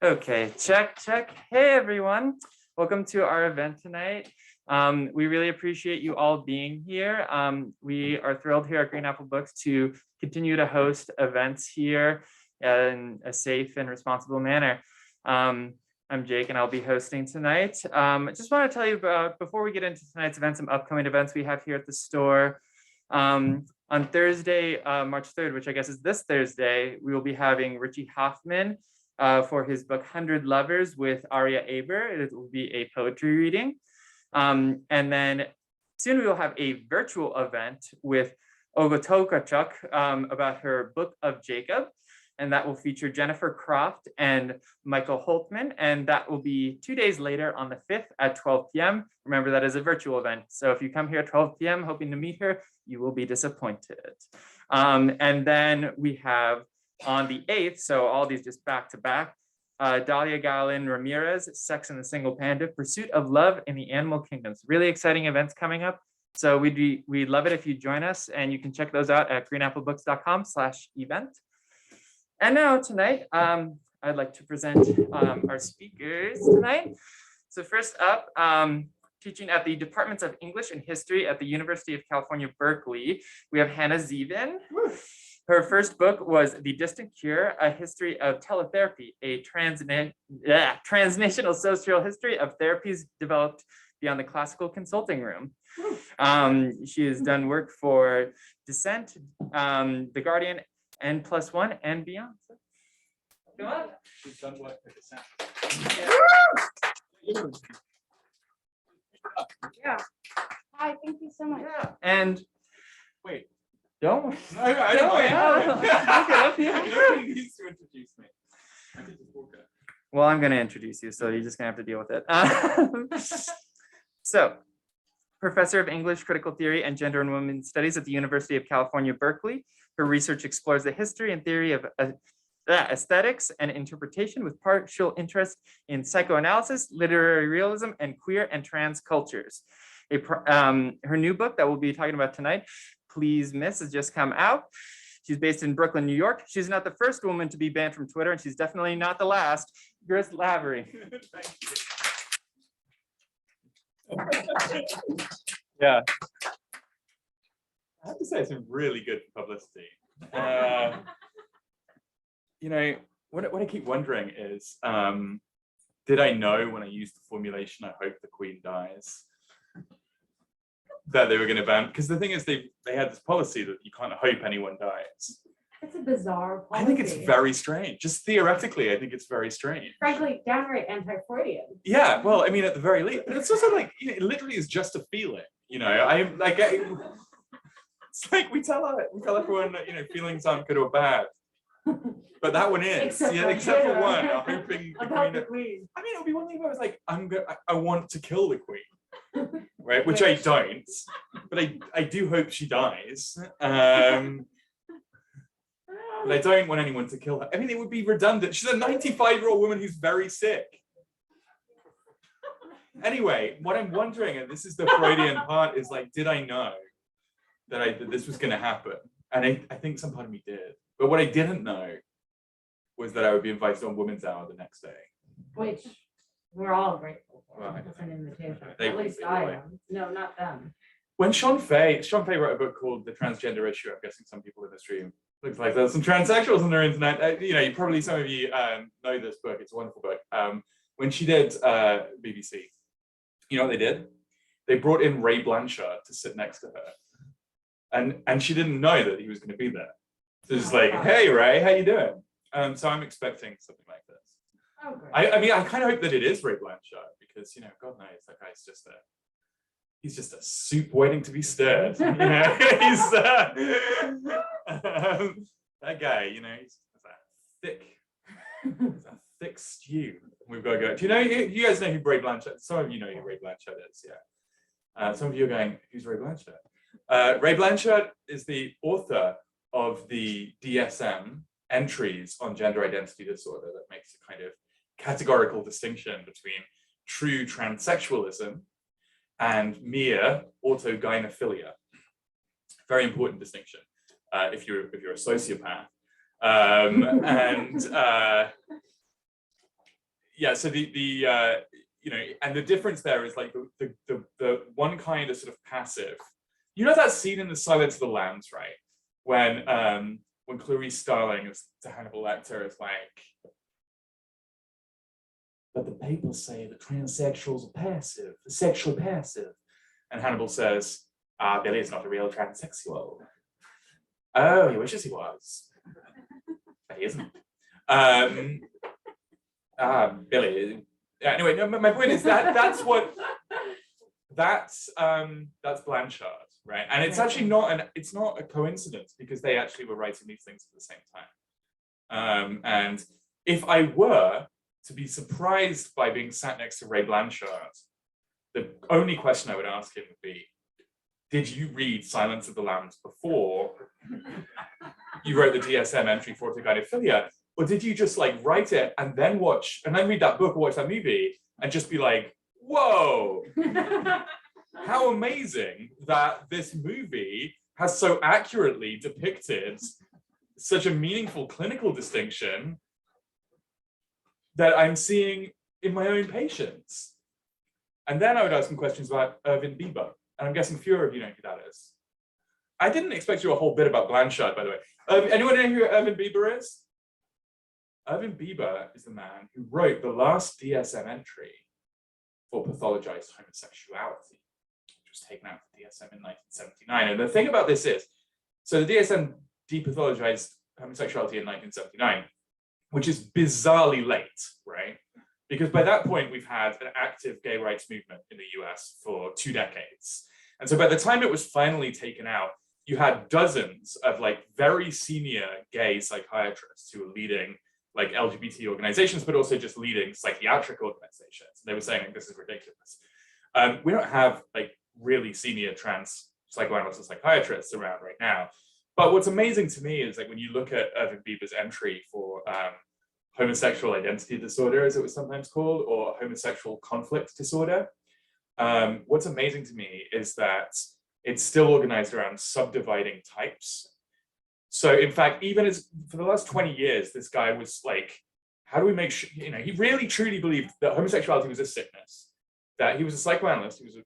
Okay, check. Hey, everyone. Welcome to our event tonight. We really appreciate you all being here. We are thrilled here at Green Apple Books to continue to host events here in a safe and responsible manner. I'm Jake and I'll be hosting tonight. I just want to tell you about, before we get into tonight's event, some upcoming events we have here at the store. On Thursday, March 3rd, which I guess is this Thursday, we will be having Richie Hoffman for his book 100 Lovers with Aria Aber. It will be a poetry reading. And then soon we will have a virtual event with Ogotokachuk about her book of Jacob. And that will feature Jennifer Croft and Michael Holtman. And that will be 2 days later on the 5th at 12 p.m. Remember, that is a virtual event. So if you come here at 12 p.m. hoping to meet her, you will be disappointed. And then we have on the 8th, so all these just back to back, Dalia Gallin Ramirez, Sex and the Single Panda, Pursuit of Love in the Animal Kingdoms. Really exciting events coming up. So we'd love it if you join us, and you can check those out at greenapplebooks.com/event. And now tonight, I'd like to present our speakers tonight. So first up, teaching at the Departments of English and History at the University of California, Berkeley, we have Hannah Zeavin. Her first book was The Distant Cure, A History of Teletherapy, a transnational social history of therapies developed beyond the classical consulting room. She has done work for Dissent, The Guardian, N+1, and beyond. Come on. She's done work for Dissent. Yeah. Hi, thank you so much. Yeah. And wait. Don't. No, I don't. Nobody needs to introduce me. I did just walk out. Well, I'm going to introduce you, so you're just going to have to deal with it. So, Professor of English, Critical Theory, and Gender and Women's Studies at the University of California, Berkeley. Her research explores the history and theory of aesthetics and interpretation with partial interest in psychoanalysis, literary realism, and queer and trans cultures. Her new book that we'll be talking about tonight, Please Miss, has just come out. She's based in Brooklyn, New York. She's not the first woman to be banned from Twitter, and she's definitely not the last. Grace Lavery. Yeah. I have to say it's been really good publicity. You know, what I keep wondering is, did I know when I used the formulation, I hope the Queen dies, that they were going to ban? Because the thing is, they had this policy that you can't hope anyone dies. It's a bizarre policy. I think it's very strange. Just theoretically, I think it's very strange. Frankly, downright anti-Freudian. Yeah, well, I mean, at the very least, but it's also like, you know, it literally is just a feeling. You know, it's like we tell everyone that, you know, feelings aren't good or bad. But that one is, except for one. I'm hoping the Queen. I mean, it would be one thing if I was like, I want to kill the Queen, right? Which I don't, but I do hope she dies. But I don't want anyone to kill her. I mean, it would be redundant. She's a 95-year-old woman who's very sick. Anyway, what I'm wondering, and this is the Freudian part, is like, did I know that this was going to happen? And I think some part of me did. But what I didn't know was that I would be invited on Women's Hour the next day. Which we're all grateful for. Well, It's an invitation. They At least would be, I right? am. No, not them. When Sean Fay wrote a book called The Transgender Issue, I'm guessing some people in the stream, looks like there's some transsexuals on their internet. You know, probably some of you know this book. It's a wonderful book. When she did BBC, you know what they did? They brought in Ray Blanchard to sit next to her. And she didn't know that he was going to be there. So it's like, hey, Ray, how you doing? So I'm expecting something like this. Oh, great. I mean, I kind of hope that it is Ray Blanchard because, you know, God knows that guy's he's just a soup waiting to be stirred. You know, he's that guy. You know, he's a thick stew. We've got to go. Do you know? You guys know who Ray Blanchard? Some of you know who Ray Blanchard is. Yeah. Some of you are going, who's Ray Blanchard? Ray Blanchard is the author of the DSM entries on gender identity disorder that makes a kind of categorical distinction between true transsexualism and mere autogynephilia. Very important distinction if you're a sociopath. yeah, so you know, and the difference there is like the one kind of sort of passive. You know that scene in The Silence of the Lambs, right? When Clarice Starling is to Hannibal Lecter is like, but the papers say that transsexuals are passive, sexually passive. And Hannibal says, Billy is not a real transsexual. Oh, he wishes he was. But he isn't. Billy. Anyway, no, my point is that's Blanchard, right? And it's actually it's not a coincidence because they actually were writing these things at the same time. And if I were to be surprised by being sat next to Ray Blanchard, the only question I would ask him would be, did you read Silence of the Lambs before you wrote the DSM entry for Guided Philia? Or did you just like write it and then read that book or watch that movie and just be like, whoa, how amazing that this movie has so accurately depicted such a meaningful clinical distinction that I'm seeing in my own patients. And then I would ask some questions about Irvin Bieber. And I'm guessing fewer of you know who that is. I didn't expect you a whole bit about Blanchard, by the way. Anyone know who Irvin Bieber is? Irvin Bieber is the man who wrote the last DSM entry for pathologized homosexuality, which was taken out of the DSM in 1979. And the thing about this is, so the DSM depathologized homosexuality in 1979, which is bizarrely late, right? Because by that point, we've had an active gay rights movement in the US for 2 decades. And so by the time it was finally taken out, you had dozens of like very senior gay psychiatrists who were leading like LGBT organizations, but also just leading psychiatric organizations. And they were saying, like, this is ridiculous. We don't have like really senior trans psychoanalysts and psychiatrists around right now. But what's amazing to me is like when you look at Irvin Bieber's entry for homosexual identity disorder, as it was sometimes called, or homosexual conflict disorder. What's amazing to me is that it's still organized around subdividing types. So in fact, even as for the last 20 years, this guy was like, how do we make sure, you know, he really truly believed that homosexuality was a sickness, that he was a psychoanalyst, he was a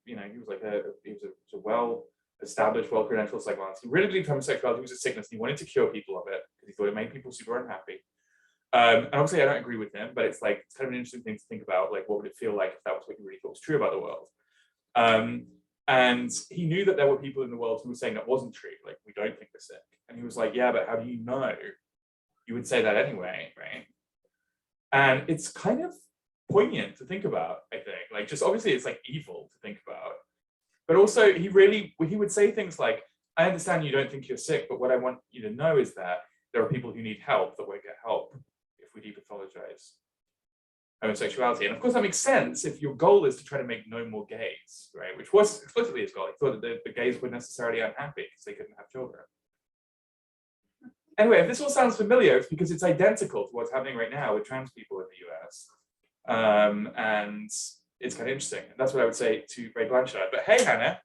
well-established, well-credentialed psychoanalyst. He really believed homosexuality was a sickness. And he wanted to cure people of it because he thought it made people super unhappy. And obviously I don't agree with him, but it's like, it's kind of an interesting thing to think about, like, what would it feel like if that was what you really thought was true about the world? And he knew that there were people in the world who were saying that wasn't true, like, we don't think we're sick. And he was like, yeah, but how do you know? You would say that anyway, right? And it's kind of poignant to think about, I think. Like, just obviously it's like evil to think about. But also he would say things like, I understand you don't think you're sick, but what I want you to know is that there are people who need help that won't get help if we depathologize homosexuality. And of course that makes sense if your goal is to try to make no more gays, right? Which was explicitly his goal. He thought that the gays were necessarily unhappy because they couldn't have children. Anyway, if this all sounds familiar, it's because it's identical to what's happening right now with trans people in the US. And it's kind of interesting. And that's what I would say to Ray Blanchard. But hey, Hannah.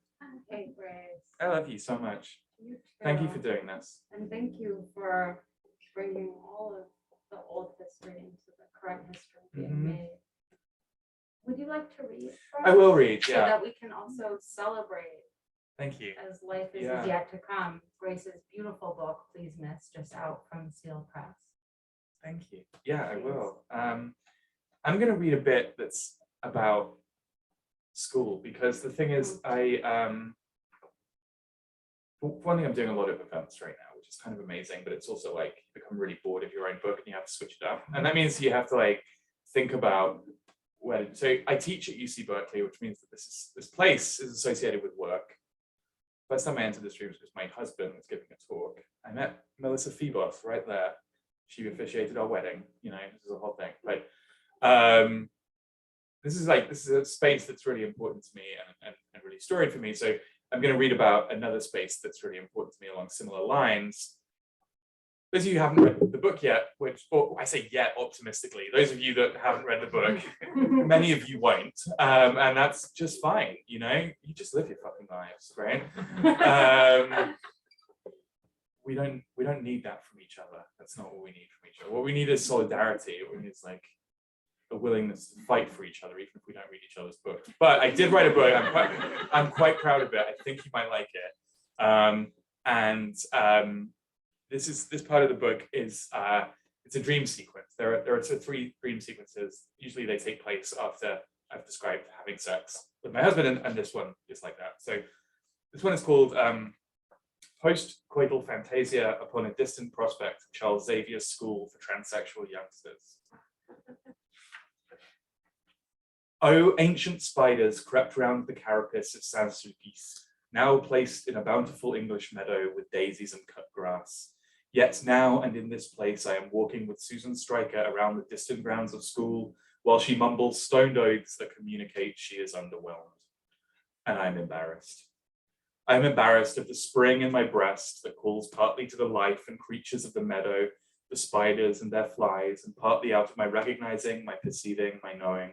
Hey, Grace. I love you so much. You too. Thank you for doing this. And thank you for bringing all of the old history into the current history being made. Would you like to read for us? I will read, yeah. So that we can also celebrate, Thank you. as life is yet to come, Grace's beautiful book, Please Miss, just out from Seal Press. Thank you. Yeah, I will. I'm going to read a bit that's about school, because the thing is, one thing, I'm doing a lot of events right now, which is kind of amazing, but it's also like you become really bored of your own book and you have to switch it up. And that means you have to like think about so I teach at UC Berkeley, which means that this place is associated with work. First time I entered this room was because my husband was giving a talk. I met Melissa Phoebos right there. She officiated our wedding, you know, this is a whole thing. But this is a space that's really important to me and really storied for me. So I'm going to read about another space that's really important to me along similar lines. Those of you who haven't read the book yet, or I say yet optimistically, those of you that haven't read the book, many of you won't, and that's just fine, you know, you just live your fucking lives, right? We don't need that from each other. That's not what we need from each other. What we need is solidarity. What we need is like a willingness to fight for each other, even if we don't read each other's books. But I did write a book. I'm quite proud of it. I think you might like it. This part of the book is it's a dream sequence. There are sort of 3 dream sequences. Usually they take place after I've described having sex with my husband, and this one is like that. So this one is called Post-Coital Fantasia upon a Distant Prospect of Charles Xavier's School for Transsexual Youngsters. Oh, ancient spiders crept round the carapace of Saint-Sulpice, now placed in a bountiful English meadow with daisies and cut grass. Yet now and in this place I am walking with Susan Stryker around the distant grounds of school, while she mumbles stoned oaths that communicate she is underwhelmed. And I am embarrassed. I am embarrassed of the spring in my breast that calls partly to the life and creatures of the meadow, the spiders and their flies, and partly out of my recognizing, my perceiving, my knowing.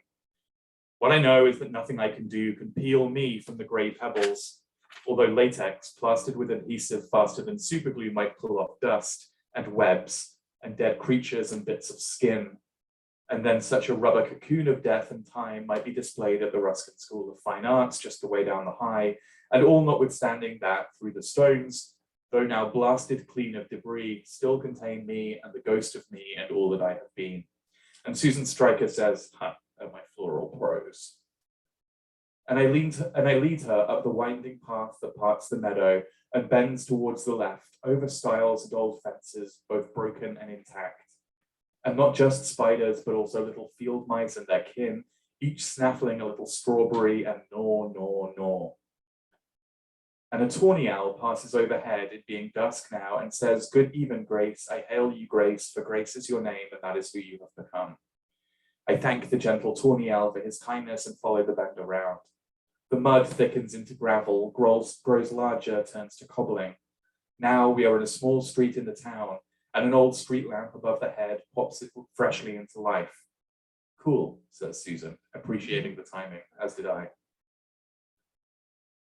What I know is that nothing I can do can peel me from the grey pebbles, although latex plastered with adhesive faster than superglue might pull off dust and webs and dead creatures and bits of skin. And then such a rubber cocoon of death and time might be displayed at the Ruskin School of Fine Arts just the way down the high, and all notwithstanding that through the stones, though now blasted clean of debris, still contain me and the ghost of me and all that I have been. And Susan Stryker says, huh, at my floral prose. And I lead her up the winding path that parts the meadow and bends towards the left, over stiles and old fences, both broken and intact. And not just spiders, but also little field mice and their kin, each snaffling a little strawberry and gnaw, gnaw, gnaw. And a tawny owl passes overhead, it being dusk now, and says, "Good even, Grace, I hail you, Grace, for Grace is your name, and that is who you have become." I thank the gentle tawny owl for his kindness and follow the bend around. The mud thickens into gravel, grows larger, turns to cobbling. Now we are in a small street in the town, and an old street lamp above the head pops it freshly into life. Cool, says Susan, appreciating the timing, as did I.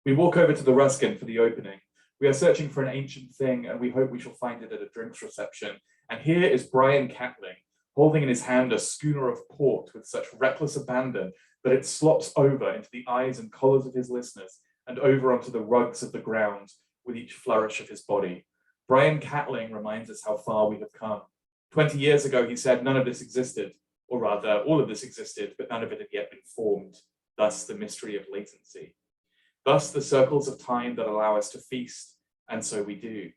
We walk over to the Ruskin for the opening. We are searching for an ancient thing, and we hope we shall find it at a drinks reception. And here is Brian Catling, holding in his hand a schooner of port with such reckless abandon that it slops over into the eyes and collars of his listeners and over onto the rugs of the ground with each flourish of his body. Brian Catling reminds us how far we have come. 20 years ago, he said none of this existed, or rather, all of this existed, but none of it had yet been formed. Thus, the mystery of latency. Thus, the circles of time that allow us to feast, and so we do.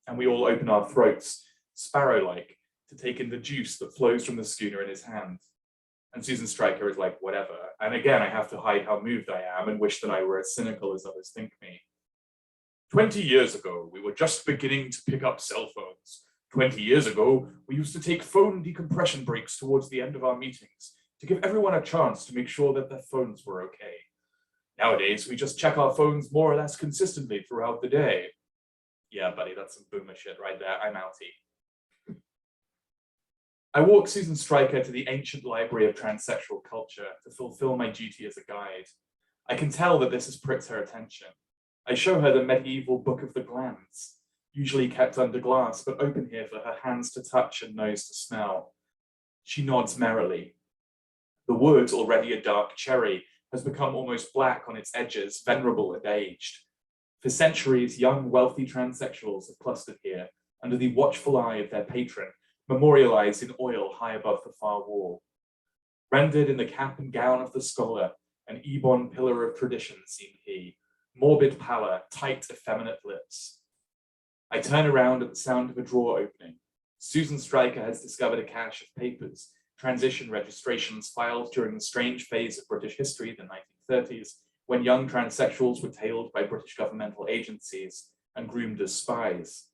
And we all open our throats, sparrow-like, to take in the juice that flows from the schooner in his hand. And Susan Stryker is like, whatever. And again, I have to hide how moved I am and wish that I were as cynical as others think me. 20 years ago, we were just beginning to pick up cell phones. 20 years ago, we used to take phone decompression breaks towards the end of our meetings to give everyone a chance to make sure that their phones were okay. Nowadays, we just check our phones more or less consistently throughout the day. Yeah, buddy, that's some boomer shit right there. I'm outie. I walk Susan Stryker to the ancient library of transsexual culture to fulfill my duty as a guide. I can tell that this has pricked her attention. I show her the medieval Book of the Glands, usually kept under glass, but open here for her hands to touch and nose to smell. She nods merrily. The wood, already a dark cherry, has become almost black on its edges, venerable and aged. For centuries, young, wealthy transsexuals have clustered here, under the watchful eye of their patron, memorialized in oil high above the far wall. Rendered in the cap and gown of the scholar, an ebon pillar of tradition seemed he, morbid pallor, tight, effeminate lips. I turn around at the sound of a drawer opening. Susan Stryker has discovered a cache of papers, transition registrations filed during the strange phase of British history, the 1930s, when young transsexuals were tailed by British governmental agencies and groomed as spies.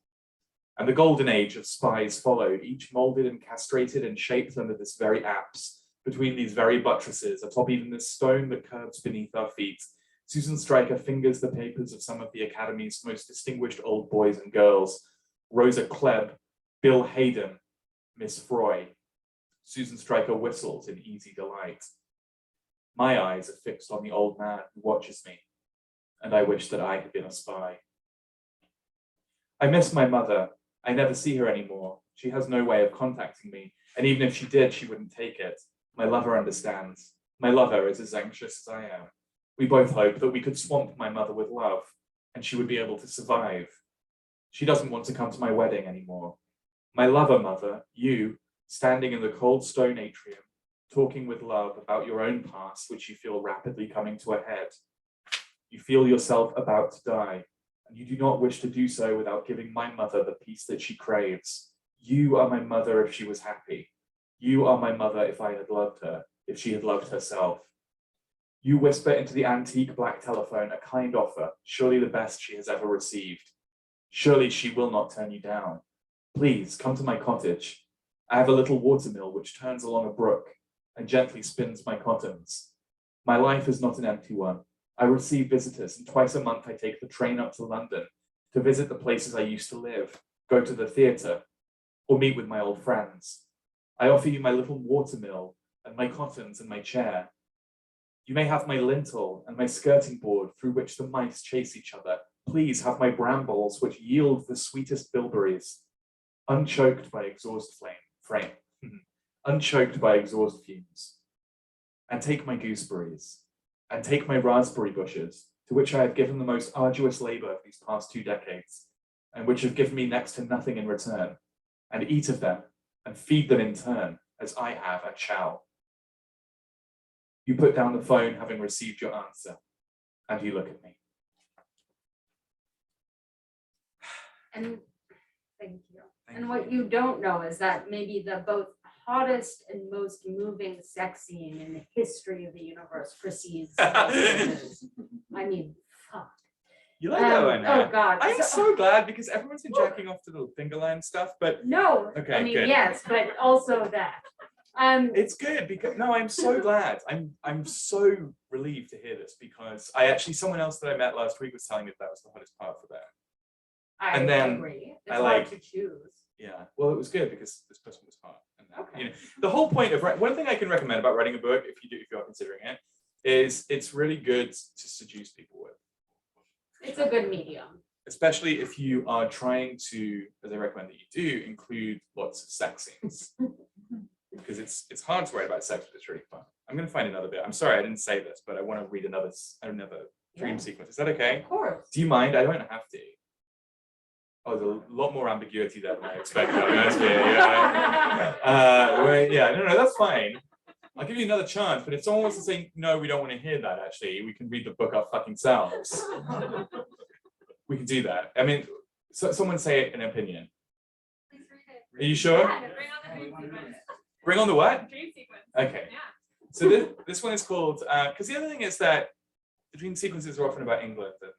And the golden age of spies followed, each molded and castrated and shaped under this very apse, between these very buttresses, atop even this stone that curves beneath our feet. Susan Stryker fingers the papers of some of the Academy's most distinguished old boys and girls, Rosa Klebb, Bill Hayden, Miss Froy. Susan Stryker whistles in easy delight. My eyes are fixed on the old man who watches me, and I wish that I had been a spy. I miss my mother. I never see her anymore. She has no way of contacting me, and even if she did, she wouldn't take it. My lover understands. My lover is as anxious as I am. We both hope that we could swamp my mother with love, and she would be able to survive. She doesn't want to come to my wedding anymore. My lover mother, you, standing in the cold stone atrium, talking with love about your own past, which you feel rapidly coming to a head. You feel yourself about to die, and you do not wish to do so without giving my mother the peace that she craves. You are my mother if she was happy. You are my mother if I had loved her, if she had loved herself. You whisper into the antique black telephone a kind offer, surely the best she has ever received. Surely she will not turn you down. Please come to my cottage. I have a little watermill which turns along a brook and gently spins my cottons. My life is not an empty one. I receive visitors, and twice a month I take the train up to London to visit the places I used to live, go to the theatre, or meet with my old friends. I offer you my little watermill and my cottons and my chair. You may have my lintel and my skirting board through which the mice chase each other. Please have my brambles which yield the sweetest bilberries, unchoked by exhaust unchoked by exhaust fumes. And take my gooseberries, and take my raspberry bushes, to which I have given the most arduous labor these past 2 decades, and which have given me next to nothing in return, and eat of them, and feed them in turn, as I have and shall. You put down the phone having received your answer, and you look at me. And thank you. And what you don't know is that maybe the both hottest and most moving sex scene in the history of the universe precedes. I mean, fuck. You like that one? Huh? Oh God. I'm so glad because everyone's been jacking off to the finger line stuff, but No, okay, I mean, good. yes, but also that. It's good because no, I'm so glad. I'm so relieved to hear this because someone else that I met last week was telling me that was the hottest part for them. I And then agree. It's I hard like- to choose. Yeah, well, it was good because this person was hot. And Okay. you know, the whole point of one thing I can recommend about writing a book, if you're considering it, is it's really good to seduce people with. It's a good medium. Especially if you are trying to, as I recommend that you do, include lots of sex scenes. Because it's hard to write about sex, but it's really fun. I'm going to find another bit. I'm sorry I didn't say this, but I want to read another dream sequence. Is that okay? Of course. Do you mind? I don't have to. Oh, there's a lot more ambiguity there than I expected. I'll be honest with you. Yeah, no, that's fine. I'll give you another chance, but if someone wants to say, no, we don't want to hear that, actually, we can read the book our fucking selves. We can do that. I mean, so someone say an opinion. Please read it. Are you sure? Yeah, bring on the dream sequence. Bring on the what? Dream sequence. Okay. Yeah. So this one is called, because the other thing is that the dream sequences are often about England, and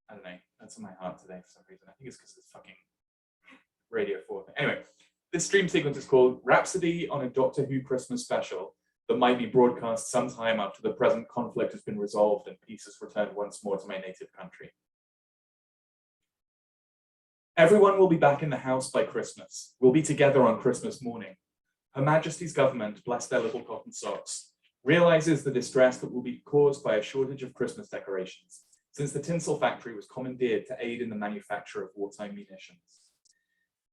I don't know, that's in my heart today for some reason. I think it's because of the fucking Radio 4 thing. Anyway, this dream sequence is called Rhapsody on a Doctor Who Christmas special that might be broadcast sometime after the present conflict has been resolved and peace has returned once more to my native country. Everyone will be back in the house by Christmas. We'll be together on Christmas morning. Her Majesty's government, bless their little cotton socks, realizes the distress that will be caused by a shortage of Christmas decorations, since the tinsel factory was commandeered to aid in the manufacture of wartime munitions.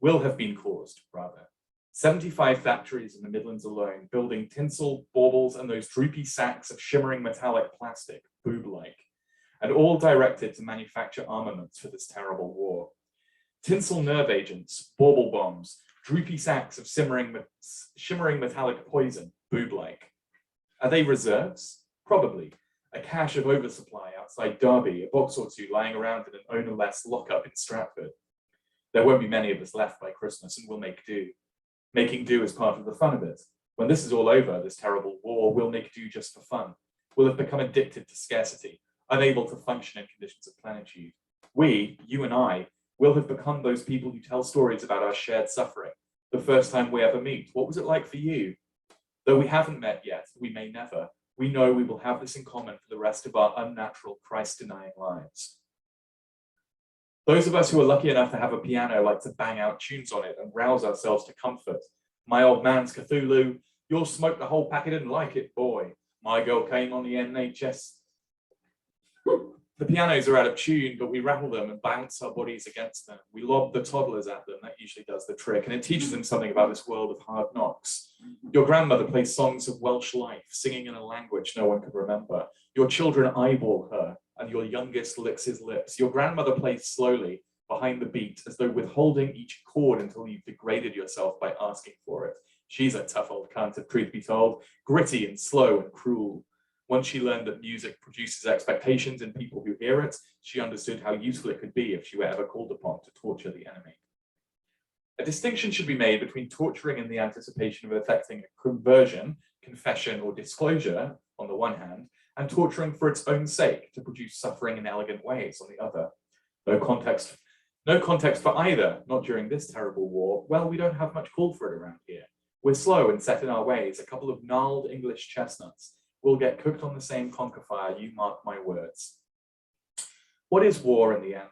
Will have been caused, rather. 75 factories in the Midlands alone, building tinsel, baubles, and those droopy sacks of shimmering metallic plastic, boob-like, and all directed to manufacture armaments for this terrible war. Tinsel nerve agents, bauble bombs, droopy sacks of shimmering metallic poison, boob-like. Are they reserves? Probably. A cache of oversupply outside Derby, a box or two lying around in an ownerless lockup in Stratford. There won't be many of us left by Christmas, and we'll make do. Making do is part of the fun of it. When this is all over, this terrible war, we'll make do just for fun. We'll have become addicted to scarcity, unable to function in conditions of plenitude. We, you and I, will have become those people who tell stories about our shared suffering. The first time we ever meet, what was it like for you? Though we haven't met yet, we may never. We know we will have this in common for the rest of our unnatural, Christ-denying lives. Those of us who are lucky enough to have a piano like to bang out tunes on it and rouse ourselves to comfort. My old man's Cthulhu, you'll smoke the whole packet and like it, boy. My girl came on the NHS. The pianos are out of tune, but we rattle them and bounce our bodies against them. We lob the toddlers at them. That usually does the trick, and it teaches them something about this world of hard knocks. Your grandmother plays songs of Welsh life, singing in a language no one can remember. Your children eyeball her, and your youngest licks his lips. Your grandmother plays slowly behind the beat, as though withholding each chord until you've degraded yourself by asking for it. She's a tough old cunt, if truth be told, gritty and slow and cruel. Once she learned that music produces expectations in people who hear it, she understood how useful it could be if she were ever called upon to torture the enemy. A distinction should be made between torturing in the anticipation of effecting a conversion, confession, or disclosure on the one hand, and torturing for its own sake to produce suffering in elegant ways on the other. No context for either, not during this terrible war. Well, we don't have much call for it around here. We're slow and set in our ways, a couple of gnarled English chestnuts. We'll get cooked on the same conker fire, you mark my words. What is war in the end?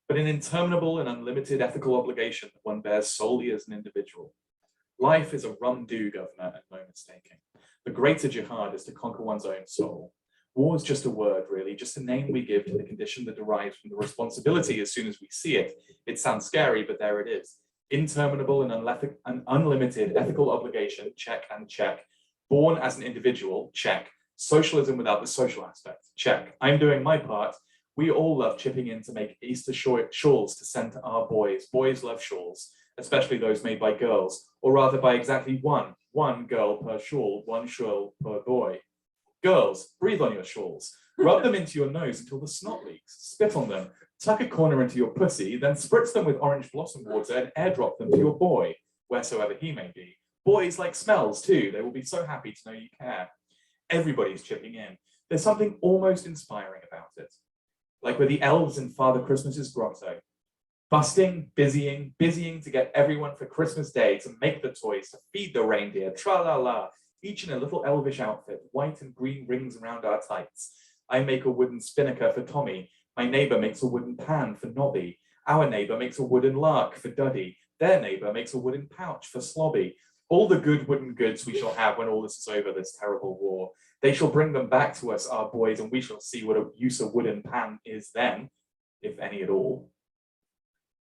But an interminable and unlimited ethical obligation that one bears solely as an individual. Life is a rum-do, Governor, and no mistaking. The greater jihad is to conquer one's own soul. War is just a word, really, just a name we give to the condition that derives from the responsibility as soon as we see it. It sounds scary, but there it is. Interminable and unlimited ethical obligation, check and check. Born as an individual, check. Socialism without the social aspect, check. I'm doing my part. We all love chipping in to make Easter shawls to send to our boys. Boys love shawls, especially those made by girls, or rather by exactly one girl per shawl, one shawl per boy. Girls, breathe on your shawls. Rub them into your nose until the snot leaks. Spit on them. Tuck a corner into your pussy, then spritz them with orange blossom water and airdrop them to your boy, wheresoever he may be. Boys like smells too. They will be so happy to know you care. Everybody's chipping in. There's something almost inspiring about it. Like with the elves in Father Christmas's grotto. Busting, busying to get everyone for Christmas Day, to make the toys, to feed the reindeer, tra-la-la, each in a little elvish outfit, white and green rings around our tights. I make a wooden spinnaker for Tommy. My neighbor makes a wooden pan for Nobby. Our neighbor makes a wooden lark for Duddy. Their neighbor makes a wooden pouch for Slobby. All the good wooden goods we shall have when all this is over, this terrible war. They shall bring them back to us, our boys, and we shall see what a use a wooden pan is then, if any at all.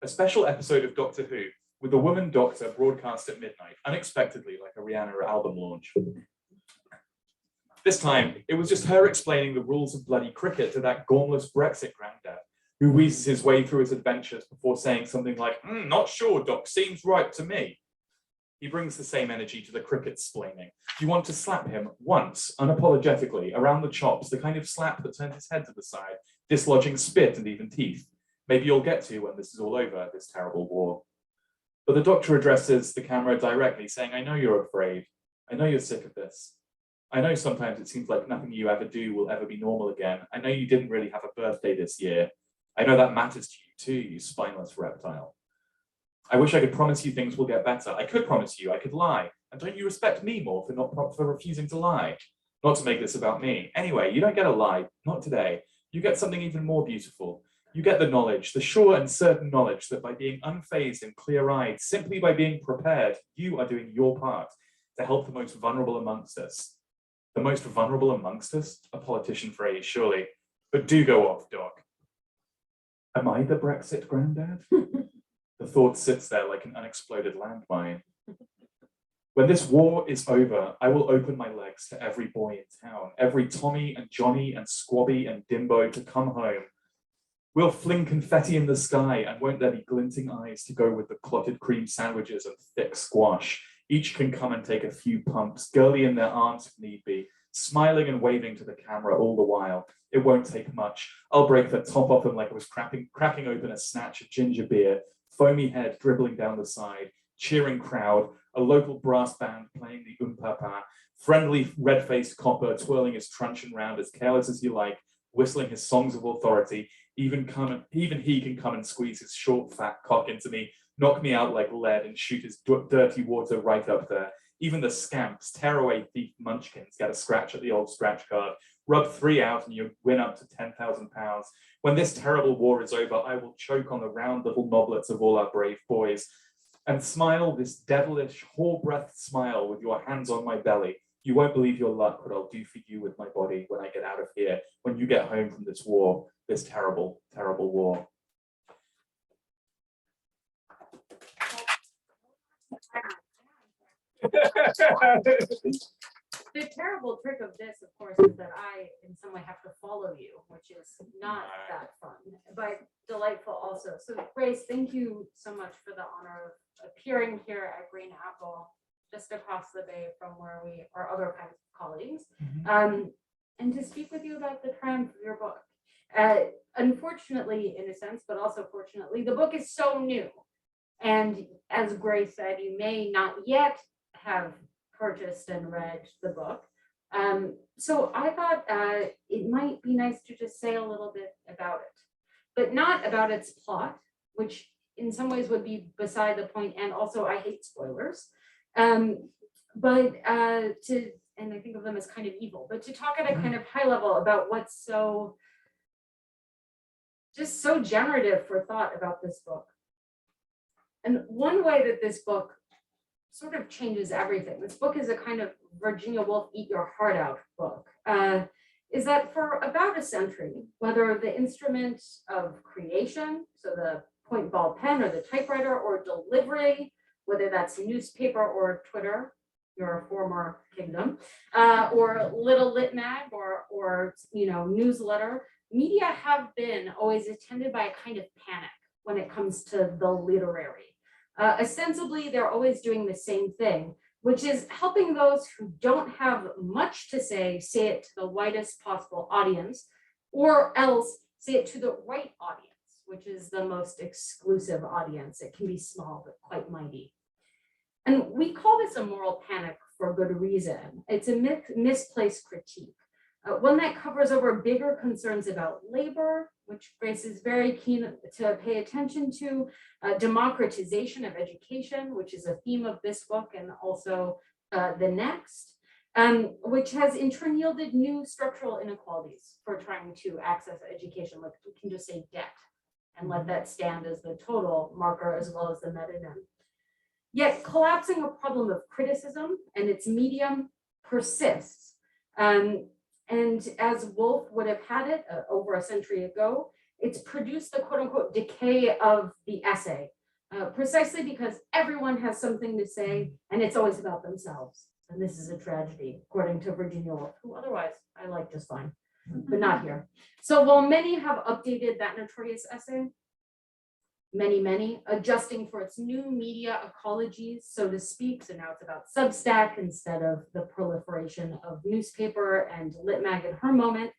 A special episode of Doctor Who, with the woman doctor broadcast at midnight, unexpectedly, like a Rihanna album launch. This time, it was just her explaining the rules of bloody cricket to that gormless Brexit granddad, who wheezes his way through his adventures before saying something like, not sure, Doc, seems right to me. He brings the same energy to the cricket splaining. You want to slap him once, unapologetically, around the chops, the kind of slap that turns his head to the side, dislodging spit and even teeth. Maybe you'll get to when this is all over, this terrible war. But the doctor addresses the camera directly, saying, I know you're afraid. I know you're sick of this. I know sometimes it seems like nothing you ever do will ever be normal again. I know you didn't really have a birthday this year. I know that matters to you too, you spineless reptile. I wish I could promise you things will get better. I could promise you, I could lie. And don't you respect me more for refusing to lie? Not to make this about me. Anyway, you don't get a lie, not today. You get something even more beautiful. You get the knowledge, the sure and certain knowledge that by being unfazed and clear-eyed, simply by being prepared, you are doing your part to help the most vulnerable amongst us. The most vulnerable amongst us? A politician phrase, surely. But do go off, Doc. Am I the Brexit granddad? The thought sits there like an unexploded landmine. When this war is over, I will open my legs to every boy in town, every Tommy and Johnny and Squabby and Dimbo to come home. We'll fling confetti in the sky, and won't there be glinting eyes to go with the clotted cream sandwiches and thick squash. Each can come and take a few pumps, girly in their arms if need be, smiling and waving to the camera all the while. It won't take much. I'll break the top off them like I was cracking open a snatch of ginger beer, foamy head dribbling down the side, cheering crowd, a local brass band playing the umpapa, friendly red-faced copper twirling his truncheon round as careless as you like, whistling his songs of authority. Even he can come and squeeze his short, fat cock into me, knock me out like lead, and shoot his dirty water right up there. Even the scamps, tearaway thief munchkins, get a scratch at the old scratch card. Rub 3 out and you win up to £10,000. When this terrible war is over, I will choke on the round little noblets of all our brave boys and smile this devilish, whore-breathed smile with your hands on my belly, You won't believe your luck what I'll do for you with my body when I get out of here, when you get home from this war, this terrible, terrible war. The terrible trick of this, of course, is that I, in some way, have to follow you, which is not that fun, but delightful also. So, Grace, thank you so much for the honor of appearing here at Green Apple, just across the bay from where we are other kinds of colleagues, and to speak with you about the triumph of your book. Unfortunately, in a sense, but also fortunately, the book is so new. And as Grace said, you may not yet have purchased and read the book. So I thought it might be nice to just say a little bit about it, but not about its plot, which in some ways would be beside the point, and also I hate spoilers. But and I think of them as kind of evil, but to talk at a kind of high level about what's just so generative for thought about this book. And one way that this book sort of changes everything, this book is a kind of Virginia Woolf eat your heart out book, is that for about a century, whether the instrument of creation, so the point ball pen or the typewriter, or delivery, whether that's newspaper or Twitter, your former kingdom, or little lit mag or newsletter, media have been always attended by a kind of panic when it comes to the literary. Ostensibly, they're always doing the same thing, which is helping those who don't have much to say it to the widest possible audience, or else say it to the right audience, which is the most exclusive audience. It can be small, but quite mighty. And we call this a moral panic for good reason. It's a misplaced critique, one that covers over bigger concerns about labor, which Grace is very keen to pay attention to, democratization of education, which is a theme of this book and also the next, which has in turn yielded new structural inequalities for trying to access education. Like we can just say debt and let that stand as the total marker as well as the metonym. Yet collapsing a problem of criticism and its medium persists. And as Woolf would have had it over a century ago, it's produced the quote unquote decay of the essay, precisely because everyone has something to say and it's always about themselves. And this is a tragedy, according to Virginia Woolf, who otherwise I like just fine, but not here. So while many have updated that notorious essay, many, adjusting for its new media ecologies, so to speak. So now it's about Substack instead of the proliferation of newspaper and Litmag in her moment.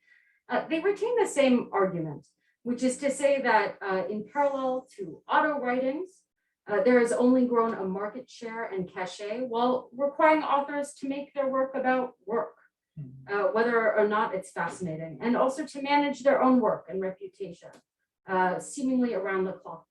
They retain the same argument, which is to say that in parallel to auto writings, there has only grown a market share and cachet while requiring authors to make their work about work, whether or not it's fascinating, and also to manage their own work and reputation, seemingly around the clock.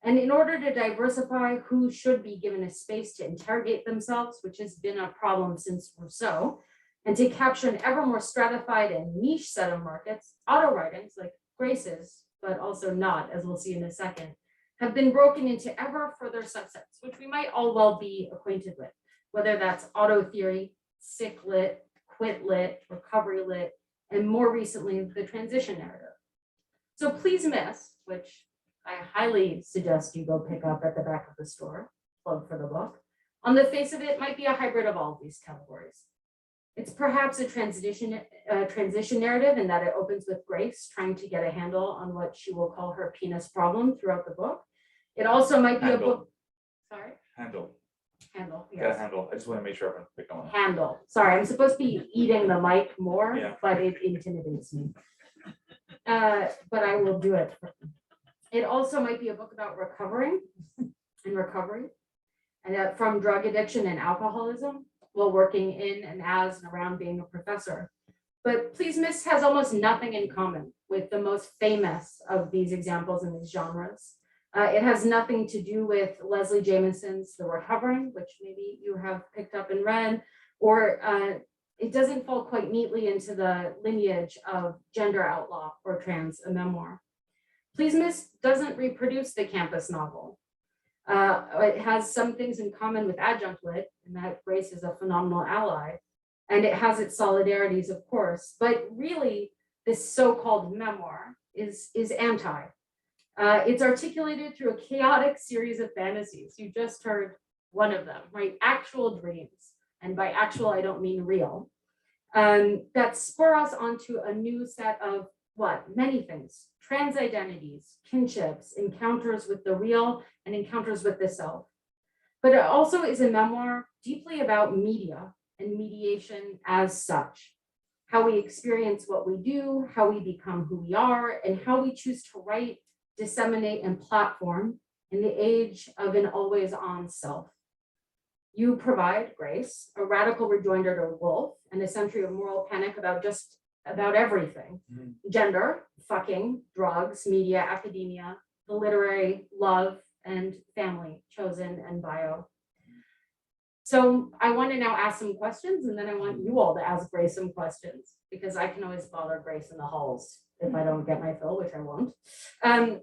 And in order to diversify who should be given a space to interrogate themselves, which has been a problem since Rousseau, and to capture an ever more stratified and niche set of markets, auto writings like Grace's, but also not, as we'll see in a second, have been broken into ever further subsets, which we might all well be acquainted with, whether that's auto theory, sick lit, quit lit, recovery lit, and more recently, the transition narrative. So Please Miss, which I highly suggest you go pick up at the back of the store, plug for the book. On the face of it, might be a hybrid of all of these categories. It's perhaps a transition narrative in that it opens with Grace trying to get a handle on what she will call her penis problem throughout the book. It also might be a book. Sorry? Handle, Handle, get a yes. handle. I just want to make sure everyone's picking on it. Handle. Sorry, I'm supposed to be eating the mic more, Yeah. but it intimidates me. But I will do it. It also might be a book about recovering and recovery, and from drug addiction and alcoholism while working in and as and around being a professor. But Please Miss has almost nothing in common with the most famous of these examples in these genres. It has nothing to do with Leslie Jamison's The Recovering, which maybe you have picked up and read, or it doesn't fall quite neatly into the lineage of Gender Outlaw or Trans, a memoir. Please Miss doesn't reproduce the campus novel. It has some things in common with adjunct lit, and that Grace is a phenomenal ally, And it has its solidarities, of course, but really this so-called memoir is anti. It's articulated through a chaotic series of fantasies. You just heard one of them, right? Actual dreams. And by actual, I don't mean real. That spur us onto a new set of what? Many things. Trans identities, kinships, encounters with the real, and encounters with the self. But it also is a memoir deeply about media and mediation as such. How we experience what we do, how we become who we are, and how we choose to write, disseminate, and platform in the age of an always-on self. You provide, Grace, a radical rejoinder to Wolf and a century of moral panic about just about everything. Gender, fucking, drugs, media, academia, the literary, love, and family, chosen and bio. So I want to now ask some questions, and then I want you all to ask Grace some questions, because I can always bother Grace in the halls if I don't get my fill, which I won't. And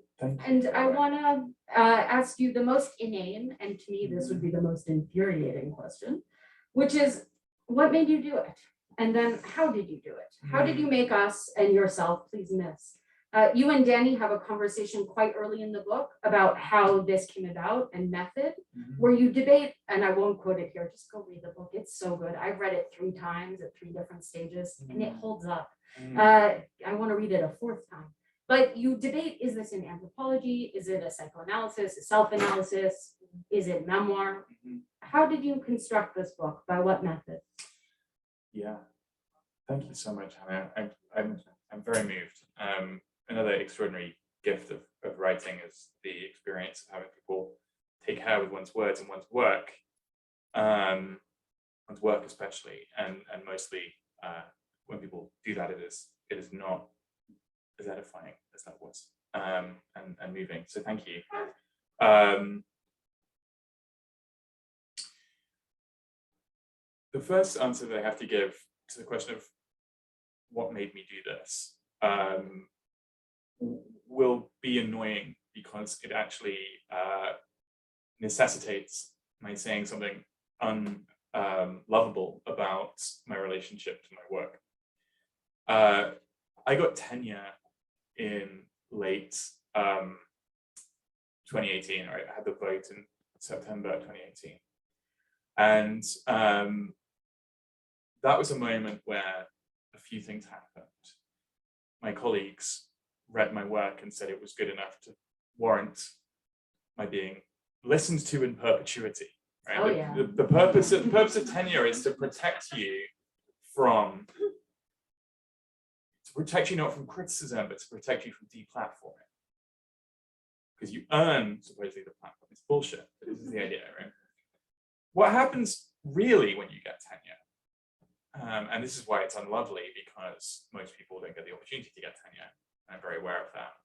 I want to ask you the most inane, and to me this would be the most infuriating question, which is, what made you do it? And then how did you do it? How did you make us and yourself please miss? You and Danny have a conversation quite early in the book about how this came about and method, where you debate, and I won't quote it here, just go read the book. It's so good. I've read it 3 times at 3 different stages, and it holds up. I want to read it a 4th time. But you debate, is this an anthropology? Is it a psychoanalysis, a self-analysis? Is it memoir? How did you construct this book? By what method? Yeah, thank you so much, Hannah. I'm very moved. Another extraordinary gift of writing is the experience of having people take care with one's words and one's work especially, and mostly when people do that, it is not as edifying as that was, and moving. So thank you. The first answer that I have to give to the question of what made me do this will be annoying, because it actually necessitates my saying something unlovable about my relationship to my work. I got tenure in late 2018, right? I had the vote in September 2018. And that was a moment where a few things happened. My colleagues read my work and said it was good enough to warrant my being listened to in perpetuity. Right? Oh, yeah. The purpose of tenure is to protect you from, not from criticism, but to protect you from deplatforming. Because you earn supposedly the platform. It's bullshit, but this is the idea, right? What happens really when you get tenure? And this is why it's unlovely, because most people don't get the opportunity to get tenure. I'm very aware of that.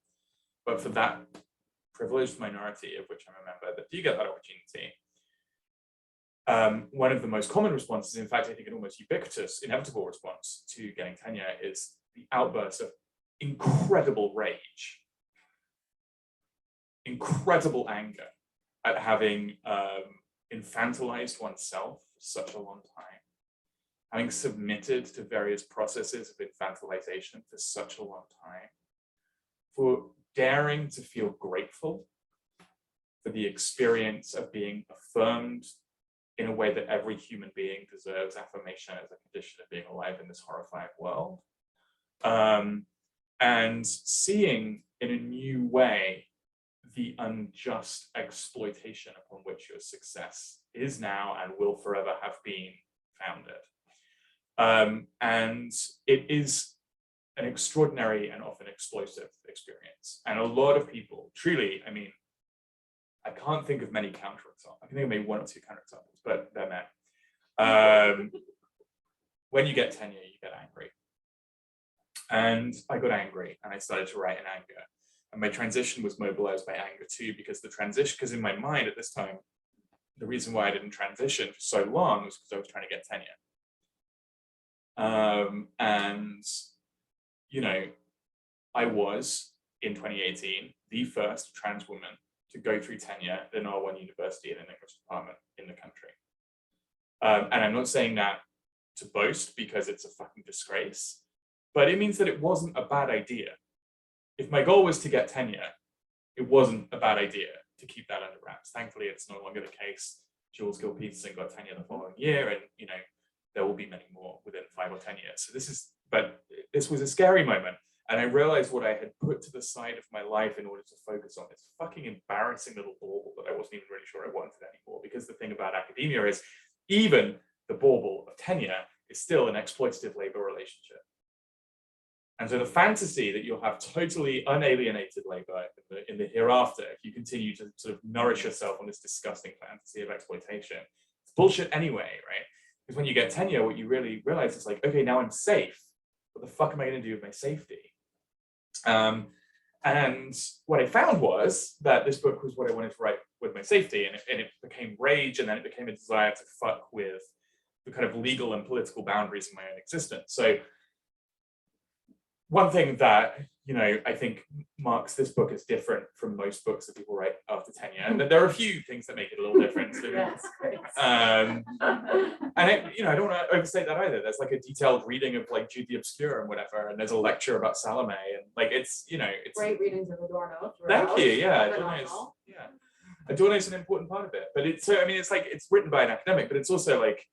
But for that privileged minority, of which I'm a member, that do get that opportunity, one of the most common responses, in fact, I think an almost ubiquitous, inevitable response to getting tenure, is the outburst of incredible rage, incredible anger at having infantilized oneself for such a long time, having submitted to various processes of infantilization for such a long time, for daring to feel grateful for the experience of being affirmed in a way that every human being deserves affirmation as a condition of being alive in this horrifying world. And seeing in a new way the unjust exploitation upon which your success is now and will forever have been founded. And it is an extraordinary and often explosive experience. And a lot of people, truly, I mean, I can't think of many counterexamples. I can think of maybe 1 or 2 counterexamples, but they're met. When you get tenure, you get angry. And I got angry, and I started to write in anger. And my transition was mobilized by anger too, because in my mind at this time, the reason why I didn't transition for so long was because I was trying to get tenure. And, you know, I was, in 2018, the first trans woman to go through tenure at an R1 university in an English department in the country. And I'm not saying that to boast because it's a fucking disgrace, but it means that it wasn't a bad idea. If my goal was to get tenure, it wasn't a bad idea to keep that under wraps. Thankfully, it's no longer the case. Jules Gill-Peterson got tenure the following year, and there will be many more within 5 or 10 years. So this was a scary moment. And I realized what I had put to the side of my life in order to focus on this fucking embarrassing little bauble that I wasn't even really sure I wanted anymore. Because the thing about academia is even the bauble of tenure is still an exploitative labor relationship. And so the fantasy that you'll have totally unalienated labor in the hereafter, if you continue to sort of nourish yourself on this disgusting fantasy of exploitation, it's bullshit anyway, right? Because when you get tenure, what you really realize is like, okay, now I'm safe. What the fuck am I going to do with my safety? And what I found was that this book was what I wanted to write with my safety, and it became rage, and then it became a desire to fuck with the kind of legal and political boundaries of my own existence. So one thing that, I think marks this book as different from most books that people write after tenure, and there are a few things that make it a little different. Yes, great. And I don't want to overstate that either. There's like a detailed reading of like Jude the Obscure and whatever, and there's a lecture about Salome, and like it's Great readings of Adorno. Thank you. Yeah, Phenomenal. Adorno is an important part of it, but it's like it's written by an academic, but it's also like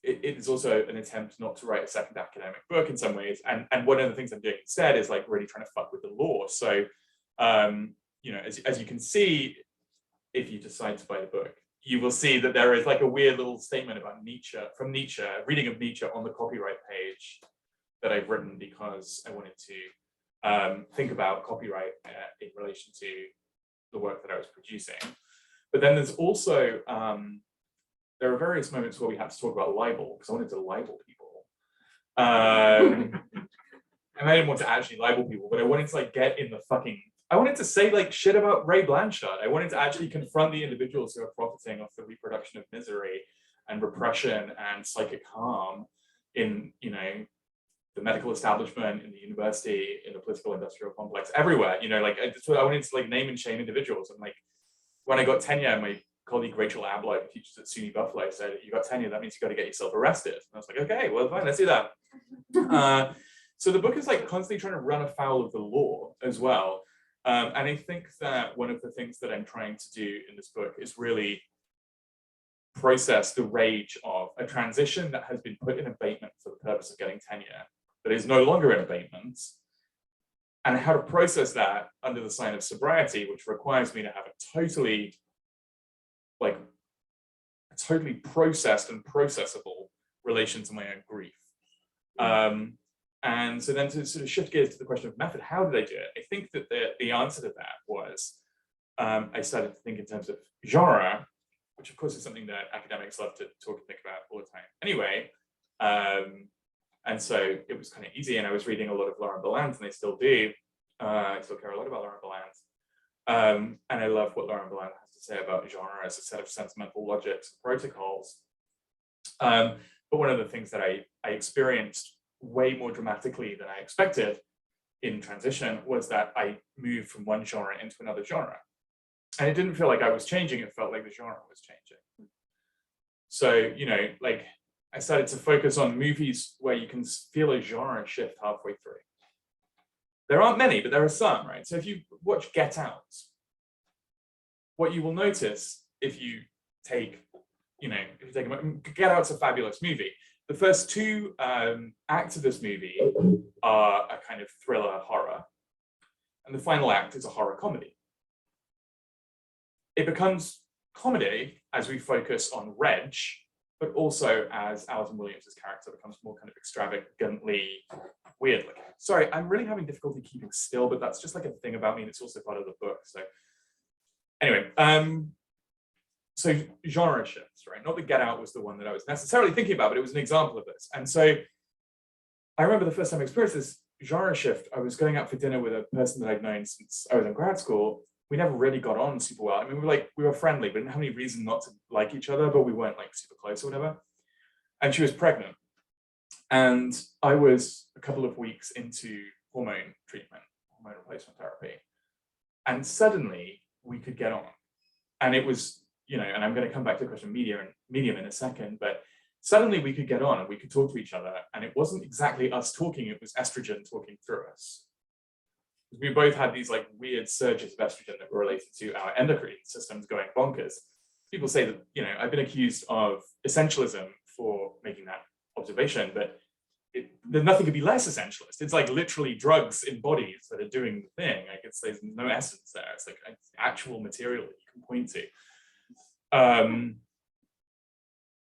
it is also an attempt not to write a second academic book in some ways. And one of the things I'm doing instead is like really trying to fuck with the law. So, as you can see, if you decide to buy the book, you will see that there is like a weird little statement about Nietzsche, from Nietzsche, reading of Nietzsche on the copyright page that I've written because I wanted to think about copyright in relation to the work that I was producing. But then there's also, there are various moments where we had to talk about libel because I wanted to libel people. And I didn't want to actually libel people, but I wanted to like get in the fucking, I wanted to say like shit about Ray Blanchard. I wanted to actually confront the individuals who are profiting off the reproduction of misery and repression and psychic harm in, the medical establishment, in the university, in the political industrial complex, everywhere. I wanted to like name and shame individuals. And like when I got tenure, my colleague Rachel Abloy, who teaches at SUNY Buffalo, said, "You got tenure, that means you got to get yourself arrested." And I was like, okay, well, fine, let's do that. So the book is like constantly trying to run afoul of the law as well. And I think that one of the things that I'm trying to do in this book is really process the rage of a transition that has been put in abatement for the purpose of getting tenure, but is no longer in abatement, and how to process that under the sign of sobriety, which requires me to have a totally processed and processable relation to my own grief. And so then to sort of shift gears to the question of method, how did I do it? I think that the answer to that was, I started to think in terms of genre, which of course is something that academics love to talk and think about all the time anyway. And so it was kind of easy, and I was reading a lot of Laurent Ballant, and I still do. I still care a lot about Laurent Ballant. And I love what Laurent Ballant has to say about genre as a set of sentimental logics and protocols. But one of the things that I experienced way more dramatically than I expected in transition was that I moved from one genre into another genre. And it didn't feel like I was changing, it felt like the genre was changing. So, like I started to focus on movies where you can feel a genre shift halfway through. There aren't many, but there are some, right? So if you watch Get Out, what you will notice if you take, Get Out's a fabulous movie. The first two acts of this movie are a kind of thriller horror, and the final act is a horror comedy. It becomes comedy as we focus on Reg, but also as Alison Williams' character becomes more kind of extravagantly weird looking. Sorry, I'm really having difficulty keeping still, but that's just like a thing about me, and it's also part of the book. So anyway, so genre shifts, right? Not that Get Out was the one that I was necessarily thinking about, but it was an example of this. And so I remember the first time I experienced this genre shift, I was going out for dinner with a person that I'd known since I was in grad school. We never really got on super well. I mean, we were friendly, but didn't have any reason not to like each other, but we weren't like super close or whatever. And she was pregnant. And I was a couple of weeks into hormone treatment, hormone replacement therapy. And suddenly we could get on. And it was, and I'm going to come back to the question of medium in a second, but suddenly we could get on and we could talk to each other, and it wasn't exactly us talking, it was estrogen talking through us. We both had these like weird surges of estrogen that were related to our endocrine systems going bonkers. People say that, you know, I've been accused of essentialism for making that observation, but nothing could be less essentialist. It's like literally drugs in bodies that are doing the thing. Like there's no essence there. It's like actual material that you can point to.